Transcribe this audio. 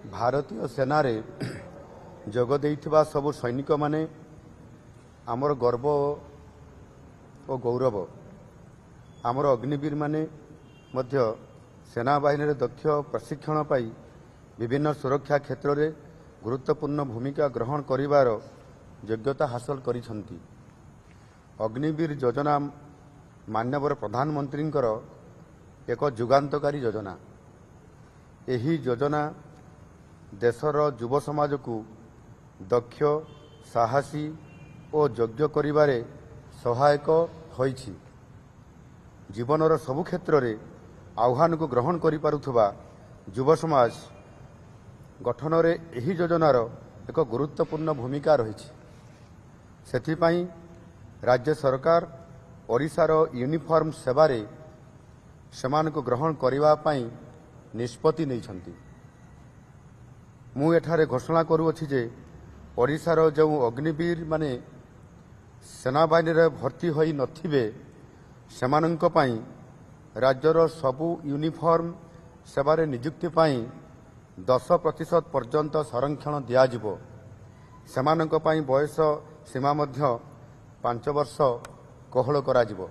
भारतीय सेनारे जोग देइथिबा सबु सैनिक माने आमर गर्व और गौरव। आमर अग्निवीर माने मध्य सेना बाहिनी दक्ष प्रशिक्षण पाई विभिन्न सुरक्षा क्षेत्र में गुरुत्वपूर्ण भूमिका ग्रहण करिवार योग्यता हासिल करिसंती। अग्निवीर योजना माननीय प्रधानमंत्री एक जुगांतकारी योजना। यही योजना देशर युव समाज को दक्ष साहसी और योग्य करिबारे सहायक होइछि। जीवनर सबु क्षेत्र में आह्वान को ग्रहण करि पारुथबा युव समाज गठन रे एही योजनार एक गुरुत्वपूर्ण भूमिका रही। सेथिपाई राज्य सरकार ओडिशार यूनिफॉर्म सेवारे सेमान को ग्रहण करिवा पाई निष्पत्ति नैछंती। मु एठारे घोषणा करूअछि जे ओडिशार जो अग्निवीर माने सेना बाहिनी रे भर्ती होई नथिबे सेमानंक पाई राज्यर सबु यूनिफॉर्म सेवारे नियुक्ति पाई 10% पर्यंत संरक्षण दियाजिबो। सेमानंक पाई बयस सीमा मध्य 5 वर्ष कोहल कराजिबो।